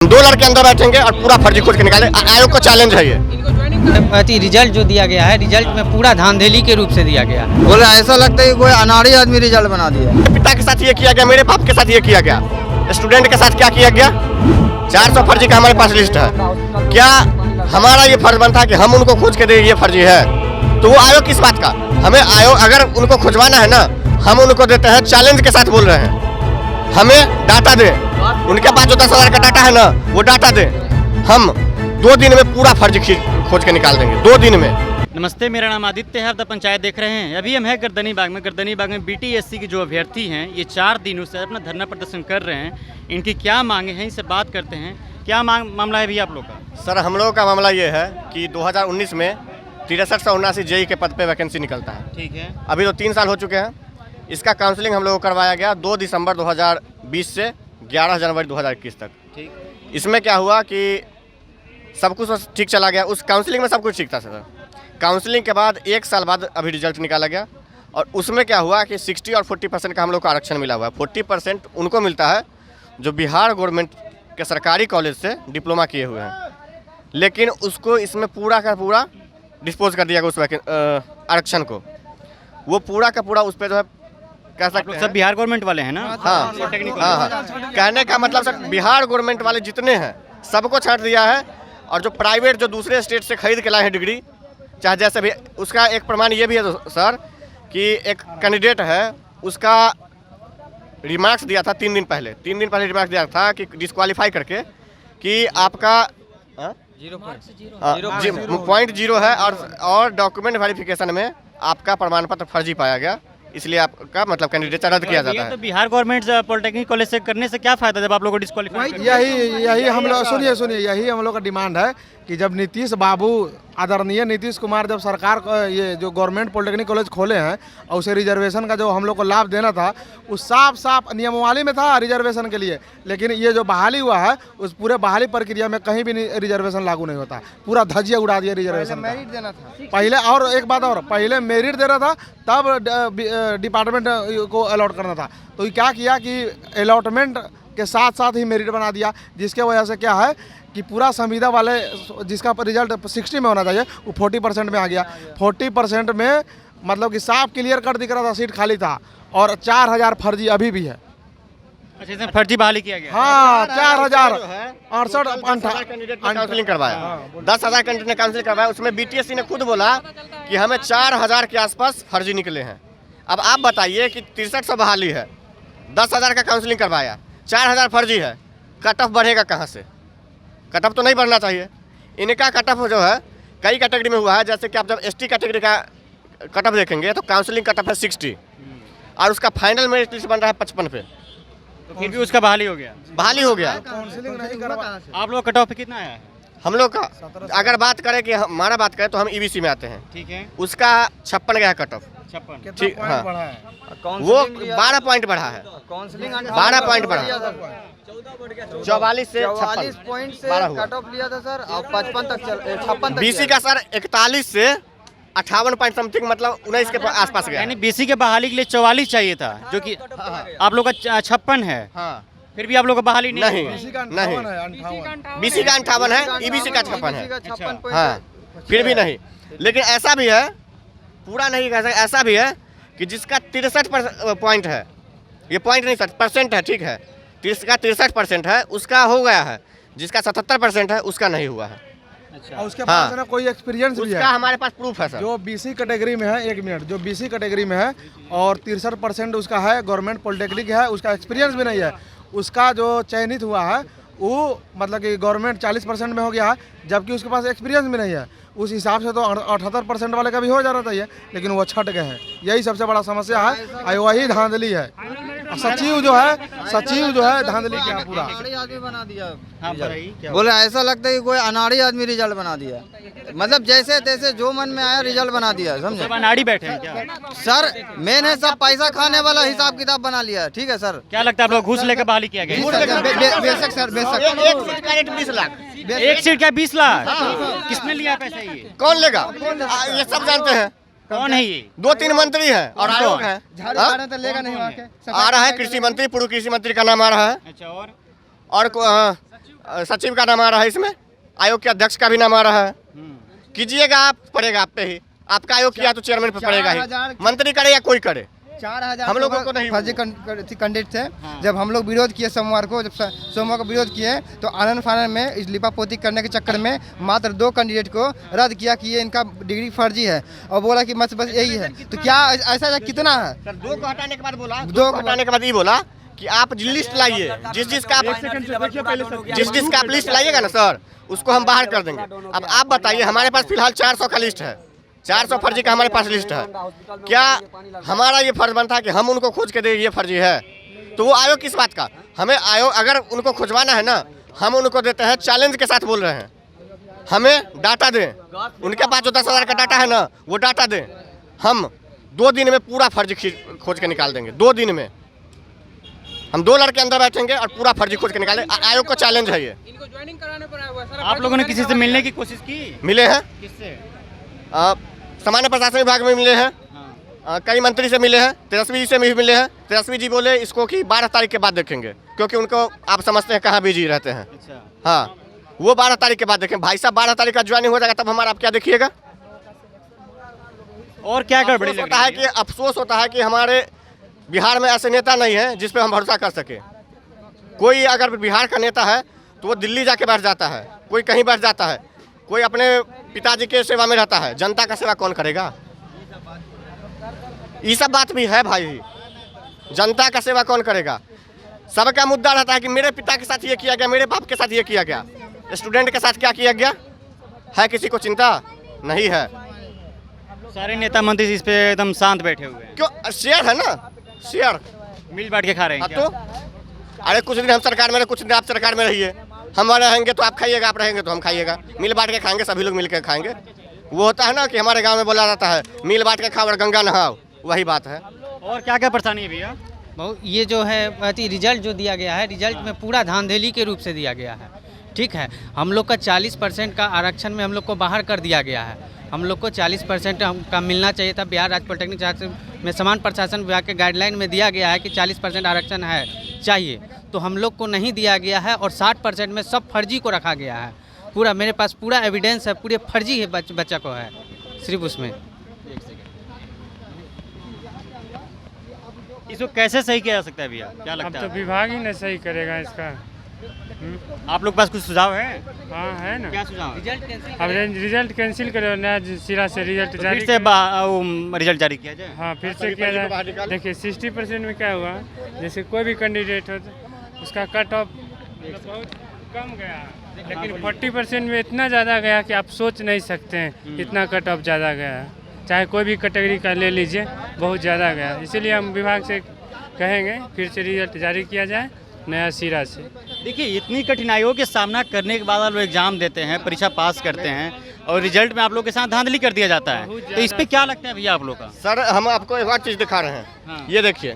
दो लड़के अंदर बैठेंगे और पूरा फर्जी खोज के निकाले। आयोग को चैलेंज है ये। रिजल्ट जो दिया गया है, रिजल्ट में पूरा धांधली के रूप से दिया गया। बोले ऐसा लगता है कि कोई अनाड़ी आदमी रिजल्ट बना दिया। पिता के साथ ये किया गया, मेरे बाप के साथ ये किया गया, स्टूडेंट के साथ क्या किया गया। 400 फर्जी का हमारे पास लिस्ट है। क्या हमारा ये फर्ज बनता है कि हम उनको खोज के दे ये फर्जी है? तो वो आयोग किस बात का? हमें आयोग अगर उनको खुजवाना है ना, हम उनको देते हैं, चैलेंज के साथ बोल रहे हैं, हमें डाटा दे। उनके पास जो 10,000 का डाटा है ना, वो डाटा दे। हम 2 दिन में पूरा फर्जी खोज के निकाल देंगे, 2 दिन में। नमस्ते, मेरा नाम आदित्य है। आप द पंचायत देख रहे हैं। अभी हम हैं गर्दनी बाग में। गर्दनी बाग में बीटीएससी के जो अभ्यर्थी हैं, ये 4 दिनों से अपना धरना प्रदर्शन कर रहे हैं। इनकी क्या मांगे हैं, इनसे बात करते हैं। क्या मामला है भैया आप लोग का? सर, हम लोगों का मामला ये है कि 2019 में 6379 जेई के पद पे वैकेंसी निकलता है। ठीक है। अभी तो 3 साल हो चुके हैं। इसका काउंसलिंग हम लोगों को करवाया गया 2 दिसंबर 2020 से 11 जनवरी 2021 तक। ठीक। इसमें क्या हुआ कि सब कुछ ठीक चला गया। उस काउंसलिंग में सब कुछ ठीक था सर। काउंसलिंग के बाद 1 साल बाद अभी रिजल्ट निकाला गया और उसमें क्या हुआ कि 60 और 40% का हम लोग को आरक्षण मिला हुआ है। 40% उनको मिलता है जो बिहार गवर्नमेंट के सरकारी कॉलेज से डिप्लोमा किए हुए हैं, लेकिन उसको इसमें पूरा का पूरा डिस्पोज कर दिया गया उस आरक्षण को। वो पूरा का पूरा उस पर जो है कह सकते हैं सब बिहार गवर्नमेंट वाले हैं ना? हाँ, कहने का मतलब सर, बिहार गवर्नमेंट वाले जितने हैं सबको छांट दिया है। और जो प्राइवेट जो दूसरे स्टेट से खरीद के लाए हैं डिग्री, चाहे जैसे भी, उसका एक प्रमाण ये भी है सर कि एक कैंडिडेट है, उसका रिमार्क्स दिया था 3 दिन पहले रिमार्क्स दिया था कि डिस्क्वालीफाई करके कि आपका 0.0 है और डॉक्यूमेंट वेरिफिकेशन में आपका प्रमाण पत्र फर्जी पाया गया, इसलिए आपका मतलब कैंडिडेट रद्द किया जाता है। तो बिहार गवर्नमेंट पॉलिटेक्निक कॉलेज से करने से क्या फायदा जब आप लोगों को डिस्क्वालीफाई? यही हम लोग सुनिए यही हम लोग का डिमांड है कि जब नीतीश बाबू, आदरणीय नीतीश कुमार, जब सरकार ये जो गवर्नमेंट पॉलिटेक्निक कॉलेज खोले हैं और उसे रिजर्वेशन का जो हम लोग को लाभ देना था, उस साफ नियमावली में था रिजर्वेशन के लिए। लेकिन ये जो बहाली हुआ है, उस पूरे बहाली प्रक्रिया में कहीं भी रिजर्वेशन लागू नहीं होता। पूरा धजिया उड़ा दिया रिजर्वेशन। मेरिट देना था पहले, और एक बात और, पहले मेरिट देना था, तब डिपार्टमेंट को अलॉट करना था। तो ये क्या किया कि अलॉटमेंट के साथ साथ ही मेरिट बना दिया, जिसके वजह से क्या है कि पूरा संविदा वाले जिसका रिजल्ट 60 में होना चाहिए वो 40% में आ गया। 40% में मतलब कि साफ क्लियर कर दिख रहा था, सीट खाली था और 4000 फर्जी अभी भी है। अच्छा, इसमें फर्जी बहाली किया गया? हाँ, 4000 काउंसलिंग करवाया, 10,000 कैंडिडेट ने काउंसलिंग करवाया। उसमें बीटीएससी ने खुद बोला कि हमें 4000 के आसपास फर्जी निकले हैं। अब आप बताइए कि 6300 बहाली है, 10,000 का काउंसलिंग करवाया, 4000 फर्जी है, कट ऑफ बढ़ेगा कहाँ से? कट ऑफ तो नहीं बढ़ना चाहिए। इनका कट ऑफ जो है कई कैटेगरी में हुआ है। जैसे कि आप जब एसटी कैटेगरी का कट ऑफ देखेंगे तो काउंसलिंग कट ऑफ है 60 और उसका फाइनल मेरिट लिस्ट बन रहा है 55 पे। तो फिर भी उसका बहाली हो गया? बहाली हो गया। आप लोग कट ऑफ पे कितना आया है? हम लोग का अगर बात करें कि हमारा बात करें तो हम ईबीसी में आते हैं। ठीक है। उसका 56 गया कट ऑफ। 56। ठीक, हाँ, वो 12 पॉइंट बढ़ा है। 12 पॉइंट बढ़ा, 44 से 44 पॉइंट से कट ऑफ लिया था सर, और 55 तक 56 तक। बीसी का सर 41 से 58 पॉइंट समथिंग, मतलब 19 के आसपास गया। यानी बीसी के बहाली के लिए 44 चाहिए था, जो कि आप लोग का 56 है। हाँ, फिर भी आप लोग का बहाली नहीं। नहीं, बीसी का 58 है, ईबीसी का 56 है। 56 हाँ, फिर भी नहीं। लेकिन ऐसा भी है, पूरा नहीं कह सकते, ऐसा भी है कि जिसका 63 पॉइंट है, ये पॉइंट नहीं सर, परसेंट है, ठीक है, जिसका 63% है उसका हो गया है, जिसका 77% है उसका नहीं हुआ है। अच्छा। और उसके पास ना कोई एक्सपीरियंस भी है। उसका हमारे पास प्रूफ है सर। जो बीसी कैटेगरी में है, 1 मिनट, जो बीसी कैटेगरी में है और 63% उसका है, गवर्नमेंट पॉलिटेक्निक है, उसका एक्सपीरियंस भी नहीं है। उसका जो चयनित हुआ है वो मतलब कि गवर्नमेंट 40% में हो गया है, जबकि उसके पास एक्सपीरियंस भी नहीं है। उस हिसाब से तो 78% वाले का भी हो जाना चाहिए, लेकिन वो छट गए हैं। यही सबसे बड़ा समस्या है और वही धांधली है। सचिव जो है धांधली क्या पूरा आदमी बना दिया। हाँ, बताइए क्या? बोले ऐसा लगता है कि कोई अनाड़ी आदमी रिजल्ट बना दिया। मतलब जैसे तैसे जो मन में आया रिजल्ट बना दिया, समझे? सब अनाड़ी बैठे हैं क्या? सर मैंने सब पैसा खाने वाला हिसाब किताब बना लिया है, ठीक है सर। क्या लगता है आप लोग घूस लेकर बहाली किया गया? बेशक सर, बेशक। एक सीट का रेट 20 लाख। एक सीट क्या 20 लाख? किसने लिया पैसा ये? कौन लेगा? ये सब जानते हैं। कौन है ये? 2-3 मंत्री हैं और आयोग है। तो लेगा नहीं वहाँ के। आ रहा है कृषि मंत्री, पूर्व कृषि मंत्री का नाम आ रहा है। अच्छा, और और सचिव का नाम आ रहा है इसमें, आयोग के अध्यक्ष का भी नाम आ रहा है। कीजिएगा आप, पड़ेगा आप पे ही। आपका आयोग किया तो चेयरमैन पे पड़ेगा ही, मंत्री करे या कोई करे। 4000 हम लोगों को नहीं फर्जी कैंडिडेट थे। जब हम लोग विरोध किए सोमवार को, जब सोमवार को विरोध किए तो आनंद फानन में इस लिपापोती करने के चक्कर में मात्र 2 कैंडिडेट को रद्द किया कि ये इनका डिग्री फर्जी है, और बोला कि बस यही है। तो क्या ऐसा कितना है? सर 2 को हटाने के बाद बोला, 2 को हटाने के बाद ये बोला कि आप लिस्ट लाइए, जिस जिसका आप लिस्ट लाइएगा ना सर, उसको हम बाहर कर देंगे। अब आप बताइए, हमारे पास फिलहाल 400 का लिस्ट है, 400 फर्जी का हमारे पास लिस्ट है। क्या हमारा ये फर्ज बनता है कि हम उनको खोज के दें ये फर्जी है? तो वो आयोग किस बात का? हमें आयोग अगर उनको खुजवाना है ना, हम उनको देते हैं, चैलेंज के साथ बोल रहे हैं, हमें डाटा दें। उनके पास जो 10,000 का डाटा है ना, वो डाटा दें। हम 2 दिन में पूरा फर्जी खोज के निकाल देंगे। 2 दिन में हम 2 लड़के अंदर बैठेंगे और पूरा फर्जी खोज के निकालेंगे। आयोग को चैलेंज है ये। इनको ज्वाइनिंग कराने पर आया हुआ है सर। आप लोगों ने किसी से मिलने की कोशिश की? मिले हैं, किससे? सामान्य प्रशासन विभाग में मिले हैं, कई मंत्री से मिले हैं, तेजस्वी जी से भी मिले हैं। तेजस्वी जी बोले इसको कि 12 तारीख के बाद देखेंगे, क्योंकि उनको आप समझते हैं कहाँ बिजी रहते हैं। अच्छा। हाँ, वो 12 तारीख के बाद देखें। भाई साहब 12 तारीख का ज्वाइनिंग हो जाएगा, तब हमारा आप क्या देखिएगा। और क्या गड़बड़ी अफसोस होता है कि हमारे बिहार में ऐसे नेता नहीं है जिस पे हम भरोसा कर सके। कोई अगर बिहार का नेता है तो वो दिल्ली जाके बैठ जाता है, कोई कहीं बैठ जाता है, कोई अपने पिताजी के सेवा में रहता है। जनता का सेवा कौन करेगा? ये सब बात भी है भाई, जनता का सेवा कौन करेगा? सबका मुद्दा रहता है कि मेरे पिता के साथ ये किया गया, मेरे बाप के साथ ये किया गया, स्टूडेंट के साथ क्या किया गया है, किसी को चिंता नहीं है। सारे नेता मंत्री इस पे एकदम शांत बैठे हुए हैं। क्यों? शेयर है ना, शेयर मिल बांट के खा रहे हैं क्या? तो अरे कुछ दिन हम सरकार में रहे, कुछ दिन आप सरकार में रहिए। हम रहेंगे तो आप खाइएगा, आप रहेंगे तो हम खाइएगा, मिल बांट के खाएंगे, सभी लोग मिल के खाएंगे। वो होता है ना कि हमारे गांव में बोला जाता है, मिल बांट के खाओ और गंगा नहाओ, वही बात है। और क्या क्या परेशानी है भैया? बहुत ये जो है रिजल्ट जो दिया गया है, रिजल्ट में पूरा धांधली के रूप से दिया गया है। ठीक है, हम लोग का 40% का आरक्षण में हम लोग को बाहर कर दिया गया है। हम लोग को 40% का मिलना चाहिए था। बिहार राज्य पॉलिटेक्निक छात्र में समान प्रशासन विभाग के गाइडलाइन में दिया गया है कि 40% आरक्षण है चाहिए, तो हम लोग को नहीं दिया गया है और 60% में सब फर्जी को रखा गया है। पूरा मेरे पास पूरा एविडेंस है, पूरे फर्जी है बच्चा को है सिर्फ उसमें। इसको कैसे सही किया जा सकता है भैया, क्या लगता अब है? तो विभाग ही न सही करेगा इसका। आप लोग के पास कुछ सुझाव है? हाँ है ना। क्या सुझाव? अब रिजल्ट कैंसिल करो, नया सिरा से रिजल्ट तो जारी फिर से रिजल्ट जारी किया जाए। हाँ फिर से किया जाए। देखिए 60% में क्या हुआ, जैसे कोई भी कैंडिडेट हो तो उसका कट ऑफ बहुत कम गया, लेकिन 40% में इतना ज़्यादा गया कि आप सोच नहीं सकते हैं, इतना कट ऑफ ज़्यादा गया। चाहे कोई भी कैटेगरी का ले लीजिए, बहुत ज़्यादा गया। इसीलिए हम विभाग से कहेंगे फिर से रिजल्ट जारी किया जाए नया सिरा से। देखिए इतनी कठिनाइयों के सामना करने के बाद आप लोग एग्जाम देते हैं, परीक्षा पास करते हैं, और रिजल्ट में आप लोग के साथ धांधली कर दिया जाता है, तो इस पे क्या लगता है भैया आप लोग का? सर हम आपको एक और चीज़ दिखा रहे हैं। हाँ। ये देखिए,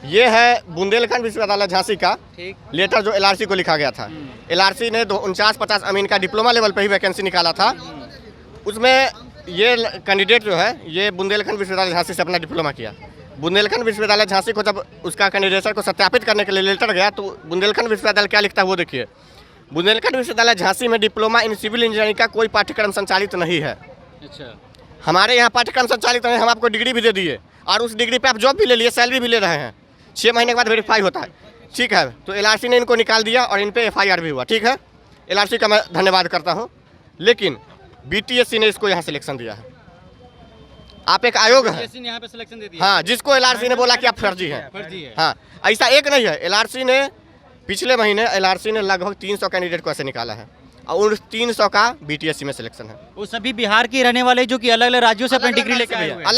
ये है बुंदेलखंड विश्वविद्यालय झांसी का ठीक। लेटर जो LRC को लिखा गया था। LRC ने 49-50 अमीन का डिप्लोमा लेवल पे ही वैकेंसी निकाला था। उसमें ये कैंडिडेट जो है ये बुंदेलखंड विश्वविद्यालय झांसी से अपना डिप्लोमा किया। बुंदेलखंड विश्वविद्यालय झांसी को जब उसका कैंडिडेचर को सत्यापित करने के लिए लेटर गया तो बुंदेलखंड विश्वविद्यालय क्या लिखता है वो देखिए। बुंदेलखंड विश्वविद्यालय झांसी में डिप्लोमा इन सिविल इंजीनियरिंग का कोई पाठ्यक्रम संचालित नहीं है। अच्छा, हमारे यहाँ पाठ्यक्रम संचालित नहीं, हम आपको डिग्री भी दे दिए और उस डिग्री पे आप जॉब भी ले लिए, सैलरी भी ले रहे हैं। 6 महीने के बाद वेरीफाई होता है। ठीक है, तो LRC ने इनको निकाल दिया और इन पे FIR भी हुआ। ठीक है, LRC का मैं धन्यवाद करता हूँ, लेकिन BTSC ने इसको यहाँ सिलेक्शन दिया है। आप एक आयोग है, यहाँ पे सिलेक्शन दे दिया। हाँ, जिसको LRC ने बोला कि आप फर्जी हैं। फर्जी है। हाँ, ऐसा एक नहीं है। LRC ने पिछले महीने LRC ने लगभग 300 कैंडिडेट को ऐसे निकाला है और उन 300 का BTSC में सिलेक्शन है। वो सभी बिहार के रहने वाले जो कि अलग अलग राज्यों से अपनी डिग्री लेके आए हुए हैं।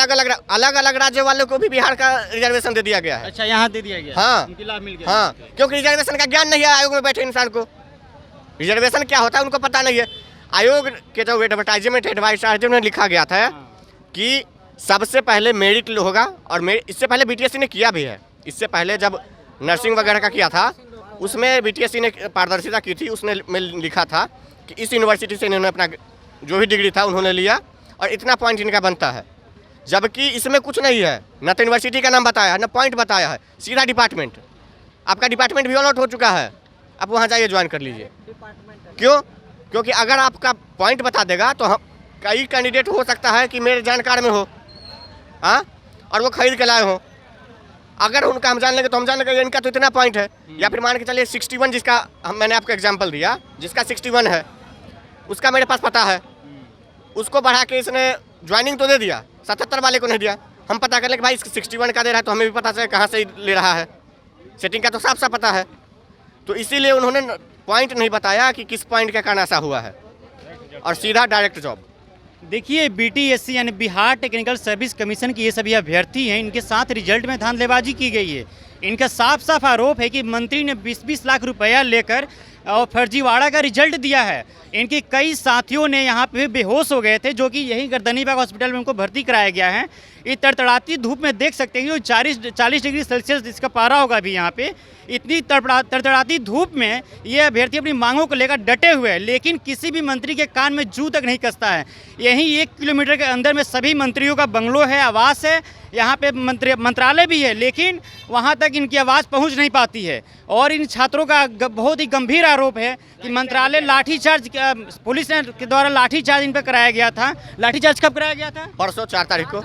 अलग अलग राज्य वालों को भी बिहार का रिजर्वेशन दे दिया गया है। अच्छा, यहाँ दे दिया गया। हाँ। उनकी लाभ मिल गया। हाँ, क्योंकि रिजर्वेशन का ज्ञान नहीं है आयोग में बैठे इंसान को। रिजर्वेशन क्या होता है उनको पता नहीं है। आयोग के जो एडवर्टाइजमेंट में लिखा गया था कि सबसे पहले मेरिट होगा, और इससे पहले BTSC ने किया भी है। इससे पहले जब नर्सिंग वगैरह का किया था उसमें BTSC ने पारदर्शिता की थी। उसने में लिखा था कि इस यूनिवर्सिटी से इन्होंने अपना जो भी डिग्री था उन्होंने लिया और इतना पॉइंट इनका बनता है। जबकि इसमें कुछ नहीं है, न तो यूनिवर्सिटी का नाम बताया है, न पॉइंट बताया है, सीधा डिपार्टमेंट। आपका डिपार्टमेंट भी ऑल आउट हो चुका है। आप वहाँ जाइए ज्वाइन कर लीजिए। क्यों? क्योंकि अगर आपका पॉइंट बता देगा तो हम कई कैंडिडेट हो सकता है कि मेरे जानकार में हो, हाँ, और वो खरीद के लाए हो। अगर उनका हम जान लेंगे तो हम जान लेंगे इनका तो इतना पॉइंट है, या फिर मान के चलिए 61 जिसका मैंने आपको एग्जांपल दिया, जिसका 61 है उसका मेरे पास पता है, उसको बढ़ा के इसने ज्वाइनिंग तो दे दिया, 77 वाले को नहीं दिया। हम पता कर ले कि भाई इसका 61 का दे रहा है तो हमें भी पता चले कहाँ से ले रहा है, सेटिंग का तो साफ साफ पता है। तो इसीलिए उन्होंने पॉइंट नहीं बताया कि किस पॉइंट के कारण ऐसा हुआ है, और सीधा डायरेक्ट जॉब। देखिए बीटीएससी यानी बिहार टेक्निकल सर्विस कमीशन के ये सभी अभ्यर्थी हैं, इनके साथ रिजल्ट में धांधलेबाजी की गई है। इनका साफ साफ आरोप है कि मंत्री ने 20-20 लाख रुपया लेकर और फर्जीवाड़ा का रिजल्ट दिया है। इनके कई साथियों ने यहाँ पे बेहोश हो गए थे, जो कि यहीं गर्दनीबाग हॉस्पिटल में उनको भर्ती कराया गया है। ये तड़तड़ाती धूप में देख सकते हैं, जो 40 डिग्री सेल्सियस जिसका पारा होगा अभी यहाँ पे, इतनी तड़तड़ाती धूप में ये अभ्यर्थी अपनी मांगों को लेकर डटे हुए हैं, लेकिन किसी भी मंत्री के कान में जू तक नहीं कसता है। यहीं 1 किलोमीटर के अंदर में सभी मंत्रियों का बंगलो है, आवास है, यहाँ पे मंत्रालय भी है, लेकिन वहाँ तक इनकी आवाज़ पहुँच नहीं पाती है। और इन छात्रों का बहुत ही गंभीर आरोप है कि मंत्रालय लाठीचार्ज, पुलिस के द्वारा लाठीचार्ज इन पर कराया गया था। लाठीचार्ज कब कराया गया था? परसों 4 तारीख को।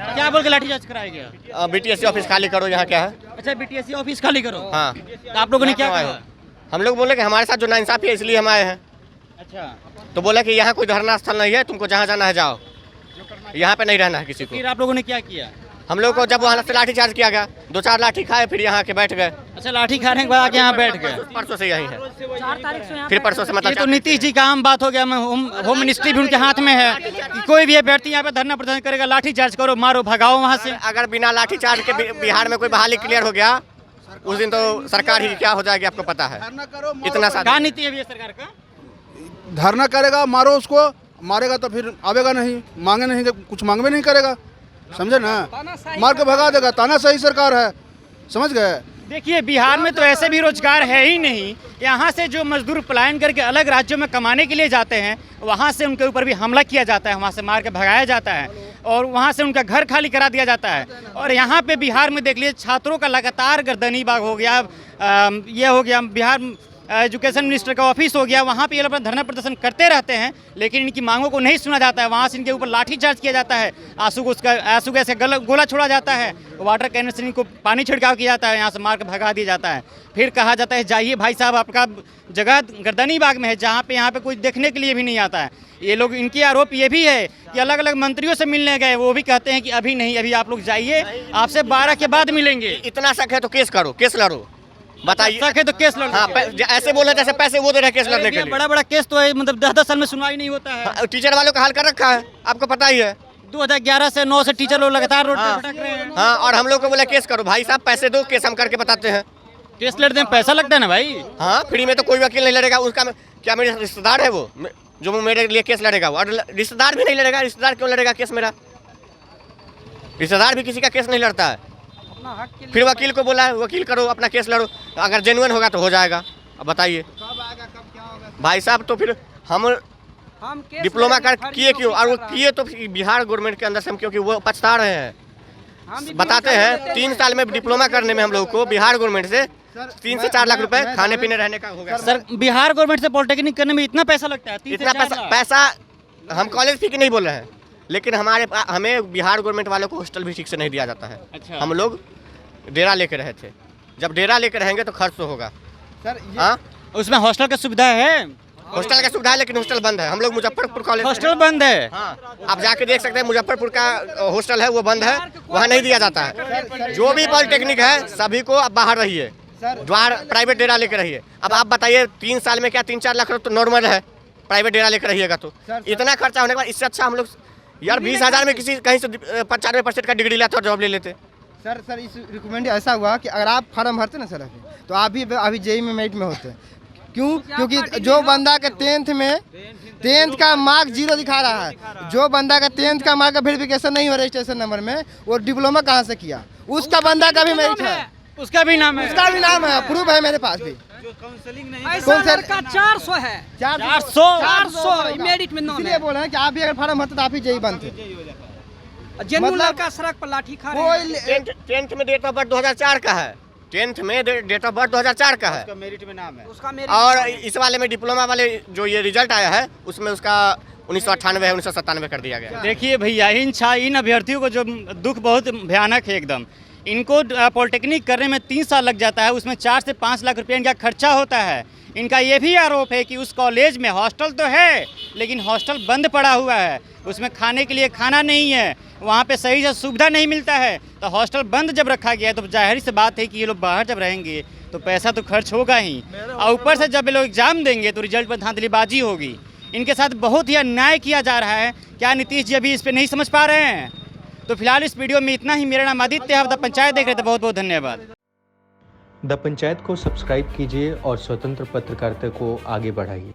क्या बोल के लाठीचार्ज कराया गया? बीटीएससी ऑफिस खाली करो, यहाँ क्या है? अच्छा, बीटीएससी ऑफिस खाली करो। हाँ, तो आप लोगों ने क्या कहा? हम लोग बोले कि हमारे साथ जो नाइंसाफी है इसलिए हम आए हैं। अच्छा, तो बोला कि यहाँ कोई धरना स्थल नहीं है, तुमको जहाँ जाना है जाओ, यहाँ पे नहीं रहना है किसी को। फिर आप लोगों ने क्या किया? हम लोग को जब वहाँ से लाठी चार्ज किया गया, 2-4 लाठी खाए, फिर यहाँ के बैठ गए। अच्छा, लाठी खाने के बाद आके यहाँ बैठ गए। परसों से यहीं है, फिर परसों से ये मतलब तो नीतीश जी का आम बात हो गया। होम मिनिस्ट्री भी उनके हाथ में है कि कोई भी अभ्यर्थी यहाँ पे धरना प्रदर्शन करेगा, लाठी चार्ज करो, मारो, भगाओ वहाँ से। अगर बिना लाठी चार्ज के बिहार में कोई बहाली क्लियर हो गया, उस दिन तो सरकार ही क्या हो जाएगी आपको पता है। इतना सा क्या नीति है सरकार का? धरना करेगा, मारो उसको, मारेगा तो फिर आवेगा नहीं, मांगे नहीं, कुछ मांगवे नहीं करेगा, समझे ना, मार के भगा देगा। ताना सही सरकार है, समझ गए। देखिए बिहार में तो ऐसे भी रोजगार है ही नहीं। यहाँ से जो मजदूर पलायन करके अलग राज्यों में कमाने के लिए जाते हैं, वहाँ से उनके ऊपर भी हमला किया जाता है, वहाँ से मार के भगाया जाता है, और वहाँ से उनका घर खाली करा दिया जाता है। और यहाँ पे बिहार में देख लीजिए, छात्रों का लगातार गर्दनीबाग हो गया, ये हो गया, बिहार एजुकेशन मिनिस्टर का ऑफिस हो गया, वहाँ पे ये लोग अपना धरना प्रदर्शन करते रहते हैं, लेकिन इनकी मांगों को नहीं सुना जाता है। वहाँ से इनके ऊपर लाठीचार्ज किया जाता है, आंसू गैस से गोला छोड़ा जाता है, वाटर कैनन से इनको पानी छिड़काव किया जाता है, यहाँ से मार के भगा दिया जाता है। फिर कहा जाता है जाइए भाई साहब, आपका जगह गर्दनीबाग में है, जहाँ पे यहाँ पे कोई देखने के लिए भी नहीं आता है। ये लोग, इनके आरोप ये भी है कि अलग अलग मंत्रियों से मिलने गए, वो भी कहते हैं कि अभी नहीं, अभी आप लोग जाइए, आपसे 12 के बाद मिलेंगे। इतना शक है तो केस करो, केस लड़ो, बताइए। शक है तो केस लड़ो। हाँ, ऐसे बोल रहे जैसे पैसे वो दे रहे केस लड़ने के लिए। बड़ा बड़ा केस तो है, मतलब 10-10 साल में सुनवाई नहीं होता है। हाँ, टीचर वालों का हाल कर रखा है, आपको पता ही है। 2011 से 9 से टीचर लोग लगातार रोड पे भटक रहे हैं। हाँ, और हम लोग को बोला केस करो, भाई साहब पैसे दो, केस हम करके बताते हैं। केस लड़ते हैं, पैसा लगता है ना भाई। हाँ, फ्री में तो कोई वकील नहीं लड़ेगा, उसका क्या मेरे रिश्तेदार है वो जो मेरे लिए केस लड़ेगा, और रिश्तेदार भी नहीं लड़ेगा। रिश्तेदार क्यों लड़ेगा केस मेरा? रिश्तेदार भी किसी का केस नहीं लड़ता है। फिर वकील को बोला है वकील करो, अपना केस लड़ो, अगर जेन्युइन होगा तो हो जाएगा। अब बताइए भाई साहब, तो फिर हम डिप्लोमा कर किए क्यों? और वो किए तो बिहार गवर्नमेंट के अंदर से हम, क्योंकि वो पछता रहे हैं। बताते हैं 3 साल में डिप्लोमा करने में हम लोग को बिहार गवर्नमेंट से 3 से 4 लाख रुपए खाने पीने रहने का हो गया। सर, बिहार गवर्नमेंट से पॉलिटेक्निक करने में इतना पैसा लगता है? इतना पैसा हम कॉलेज फी की नहीं बोल रहे हैं, लेकिन हमें बिहार गवर्नमेंट वालों को हॉस्टल भी ठीक से नहीं दिया जाता है। अच्छा। हम लोग डेरा लेकर रहे थे, जब डेरा लेकर रहेंगे तो खर्च तो होगा सर। हाँ, उसमें हॉस्टल का सुविधा है? हॉस्टल का सुविधा है, लेकिन हॉस्टल बंद है। हम लोग मुजफ्फरपुर कॉलेज हॉस्टल बंद है? हाँ, आप जाके देख सकते हैं, मुजफ्फरपुर का हॉस्टल है वो बंद है, वहाँ नहीं दिया जाता है। जो भी पॉलिटेक्निक है सभी को अब बाहर रहिए, द्वार प्राइवेट डेरा लेकर रहिए। अब आप बताइए 3 साल में क्या 3-4 लाख तो नॉर्मल है, प्राइवेट डेरा लेकर रहिएगा तो इतना खर्चा होने के बाद इससे अच्छा हम लोग यार 20,000 में किसी कहीं से 95% का डिग्री लाते और जॉब ले लेते। सर इस रिकमेंड ऐसा हुआ कि अगर आप फार्म भरते ना सर तो आप भी अभी जेई में मेरिट में होते। क्यों? क्योंकि जो बंदा का 10th का मार्क 0 दिखा रहा है, जो बंदा का 10th का मार्क का वेरिफिकेशन नहीं हो रजिस्ट्रेशन नंबर में, वो डिप्लोमा कहाँ से किया? उसका बंदा का भी मेरिट है, उसका भी नाम है, उसका भी नाम है, प्रूफ है मेरे पास भी। ऐसा लड़का 400 है, 400 मेरिट में नाम इसलिए है। बोल रहे हैं कि आप भी अगर फार्म भरते तो आप ही जेई बनते। जेन्युइन मतलब लड़का सड़क पर लाठी खा रहे हैं। कोई 10th में डेट ऑफ बर्थ 2004 का है, 10th में डेट ऑफ बर्थ 2004 का है, मेरिट में नाम है। उसका मेरे और इस वाले में डिप्लोमा वाले जो ये रिजल्ट आया है उसमें उसका 1998 है, 1997 कर दिया गया। देखिए भैया, इन अभ्यर्थियों को जो दुख बहुत भयानक है एकदम। इनको पॉलिटेक्निक करने में 3 साल लग जाता है, उसमें 4 से 5 लाख रुपये इनका खर्चा होता है। इनका ये भी आरोप है कि उस कॉलेज में हॉस्टल तो है लेकिन हॉस्टल बंद पड़ा हुआ है, उसमें खाने के लिए खाना नहीं है, वहाँ पे सही से सुविधा नहीं मिलता है। तो हॉस्टल बंद जब रखा गया है तो जाहिर सी बात है कि ये लोग बाहर जब रहेंगे तो पैसा तो खर्च होगा ही, और ऊपर से जब ये लोग एग्ज़ाम देंगे तो रिजल्ट पर धांधलीबाजी होगी। इनके साथ बहुत ही अन्याय किया जा रहा है। क्या नीतीश जी अभी इस पर नहीं समझ पा रहे हैं? तो फिलहाल इस वीडियो में इतना ही। मेरा नाम आदित्य है, आप द पंचायत देख रहे थे। बहुत बहुत धन्यवाद। द पंचायत को सब्सक्राइब कीजिए और स्वतंत्र पत्रकारिता को आगे बढ़ाइए।